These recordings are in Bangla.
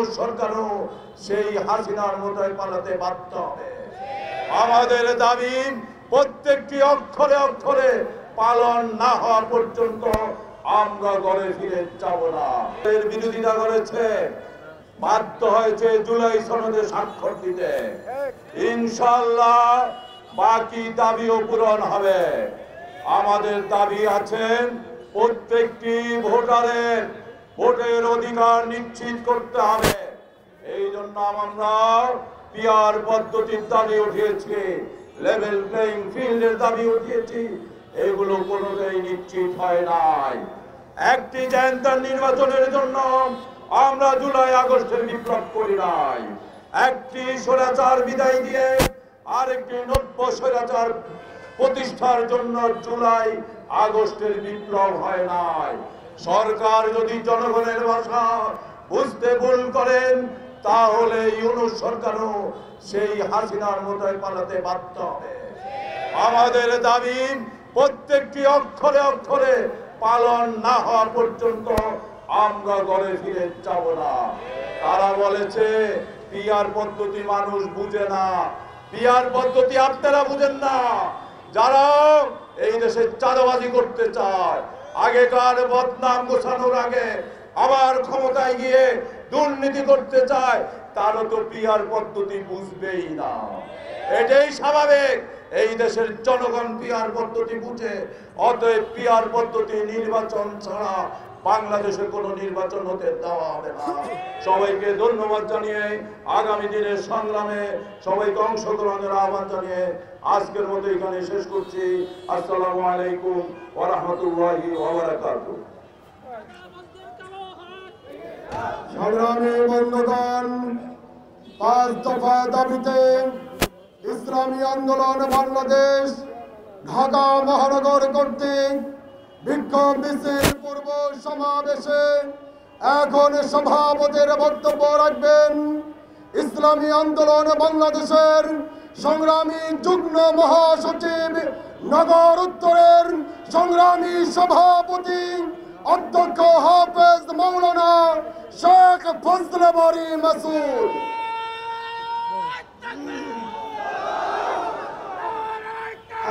ইউনূস সরকারও সেই হাসিনার মতোই পালাতে বাধ্য হবে। আমাদের দাবি প্রত্যেকটি অক্ষরে অক্ষরে পালন না হওয়া পর্যন্ত আমরা ঘরে ফিরে যাব না। এর বিরোধিতা করেছে, বাধ্য হয়েছে জুলাই সনদে স্বাক্ষর দিতে। ইনশাআল্লাহ বাকি দাবিও পূরণ হবে। আমাদের দাবি আছেন প্রত্যেকটি ভোটারের ভোটের অধিকার নিশ্চিত করতে হবে। এই জন্য আমরা পিআর পদ্ধতির দাবি উঠিয়েছি, লেভেল প্লেইং ফিল্ডের দাবি উঠিয়েছি। এগুলো কোনোটাই নিশ্চিত হয় নাই। একটি জান্তার নির্বাচনের জন্য আমরা জুলাই আগস্টের বিপ্লব করি নাই। একটি স্বৈরাচার বিদায় দিয়ে আরেকটি নব্য স্বৈরাচার প্রতিষ্ঠার জন্য জুলাই আগস্টের বিপ্লব হয় নাই। সরকার যদি জনগণের ভাষা বুঝতে ভুল করেন তাহলে ইউনূস সরকারও সেই হাসিনার মতোই পালাতে বাধ্য হবে। আমাদের দাবি প্রত্যেকটি অক্ষরে অক্ষরে পালন না হওয়া পর্যন্ত আমরা ঘরে ফিরে যাব না। তারা বলেছে পিআর পদ্ধতি মানুষ বুঝে না। পিআর পদ্ধতি আপনারা বুঝেন না। যারা এই দেশে চাঁদাবাজি করতে চায়, আগেকার বদনাম গোছানোর আগে আবার ক্ষমতায় গিয়ে দুর্নীতি করতে চায়, তারা তো পিআর পদ্ধতি বুঝবেই না। এটাই স্বাভাবিক। এই দেশের জনগণ পিআর পদ্ধতি বুঝে। অতএব পিআর পদ্ধতি নির্বাচন ছাড়া বাংলাদেশে কোনো নির্বাচন হতে দেওয়া হবে না। সবাইকে ধন্যবাদ জানিয়ে আগামী দিনের সংগ্রামে সবাইকে অংশগ্রহণের আহ্বান জানিয়ে আজকের মতো এখানে শেষ করছি। আসসালামু আলাইকুম ওয়া রাহমাতুল্লাহি ওয়া বারাকাতুহু। সংগ্রামী বন্ধুগণ, 5 দফা দাবিতে ইসলামী আন্দোলন বাংলাদেশ ঢাকা মহানগর কর্তৃক বিক্ষোভ মিছিল পূর্ব সমাবেশে এখন সভাপতির বক্তব্য রাখবেন ইসলামী আন্দোলন বাংলাদেশের সংগ্রামী যুগ্ম মহাসচিব, নগর উত্তরের সংগ্রামী সভাপতি অধ্যক্ষ হাফেজ মাওলানা শেখ ফজলে বারী মাসুদ।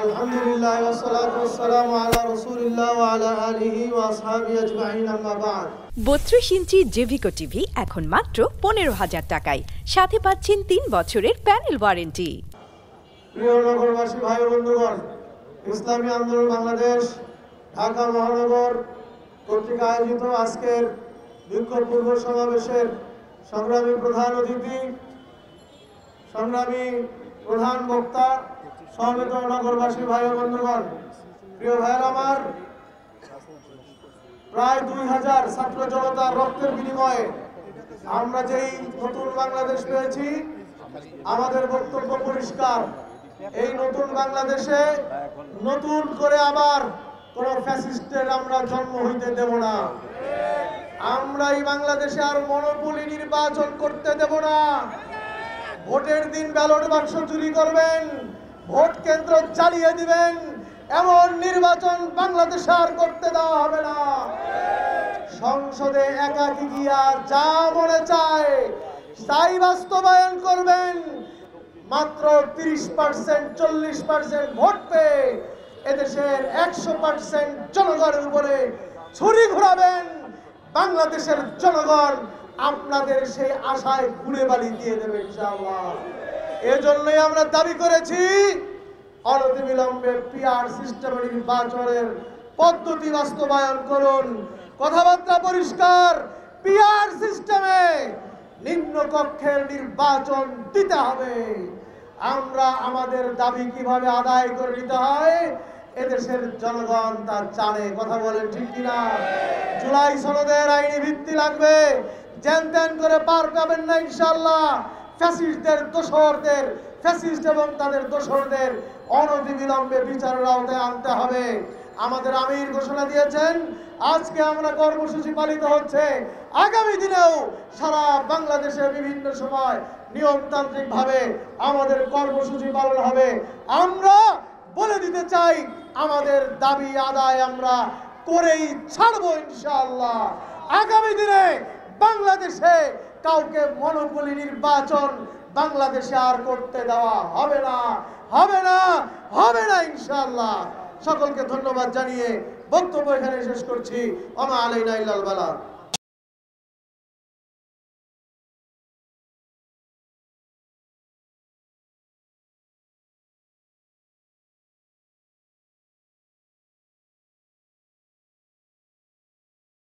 আলহামদুলিল্লাহ ওয়া সালাতু ওয়াস সালামু আলা রাসূলিল্লাহ ওয়া আলা আলিহি ওয়া আসহাবিহি আজমাইন, আম্মা বা'দ। 32 ইঞ্চি জেভিকো টিভি এখন মাত্র 15,000 টাকায়, সাথে পাচ্ছেন 3 বছরের প্যানেল ওয়ারেন্টি। প্রিয় নগরবাসী ভাই বন্ধুগণ, ইসলামী আন্দোলন বাংলাদেশ ঢাকা মহানগর কর্তৃক আয়োজিত আজকের বিক্ষোভ পূর্ব সমাবেশের সংগ্রামী প্রধান অতিথি, সংগ্রামী প্রধান বক্তা, সমবেত নগরবাসী ভাই বন্ধুগণ, প্রিয় ভাইয়ের আমার, প্রায় 2000 ছাত্র জনতার রক্তের বিনিময়ে আমরা যেই নতুন বাংলাদেশ পেয়েছি, আমাদের বক্তব্য পরিষ্কার। এই নতুন বাংলাদেশে নতুন করে আবার কোন ফ্যাসিস্টের আমরা জন্ম হইতে দেব না। আমরা এই বাংলাদেশে আর মনোপলি নির্বাচন করতে দেব না। ভোটের দিন ব্যালট বাক্স চুরি করবেন, ভোট কেন্দ্র চালিয়ে দিবেন, এমন নির্বাচন বাংলাদেশে আর করতে দেওয়া হবে না। সংসদে একাকী গিয়া যা মনে চায় তাই বাস্তবায়ন করবেন। মাত্র 30%, 40% ভোট পেয়ে এদেশের 100% জনগণের উপরে ছুরি ঘোরাবেন। বাংলাদেশের জনগণ আপনাদের সেই আশায় ঘুরে বালি দিয়ে দেবে ইনশাআল্লাহ। এজন্যই আমরা দাবি করেছি অনতিবিলম্বে পিআর সিস্টেমের নির্বাচনের পদ্ধতি বাস্তবায়ন করুন। কথাবার্তা পরিষ্কার, পিআর সিস্টেমে নিম্নকক্ষের নির্বাচন দিতে হবে। আমরা আমাদের দাবি কিভাবে আদায় করে নিতে হয় এদেশের জনগণ তার জানে। কথা বলেন ঠিক কিনা? জুলাই সনদের আইনি ভিত্তি লাগবে। জ্যান ত্যান করে পার পাবেন না ইনশাআল্লাহ। ফ্যাসিস্টদের দোসরদের, ফ্যাসিস্ট এবং তাদের দোসরদের অনতিবিলম্বে বিচারের আওতায় আনতে হবে। আমাদের আমির ঘোষণা দিয়েছেন আজকে আমরা কর্মসূচি পালিত হচ্ছে, আগামী দিনেও সারা বাংলাদেশে বিভিন্ন সময় নিয়মতান্ত্রিক ভাবে আমাদের কর্মসূচি পালন হবে। আমরা বলে দিতে চাই আমাদের দাবি আদায় আমরা করেই ছাড়বো ইনশাআল্লাহ। আগামী দিনে বাংলাদেশে কাউকে মনোপলি নির্বাচন বাংলাদেশে আর করতে দেওয়া হবে না, হবে না, হবে না ইনশাআল্লাহ। সকলকে ধন্যবাদ জানিয়ে বক্তব্য এখানে শেষ করছি। ওমা আলাইনা ইল্লাল বালাগ।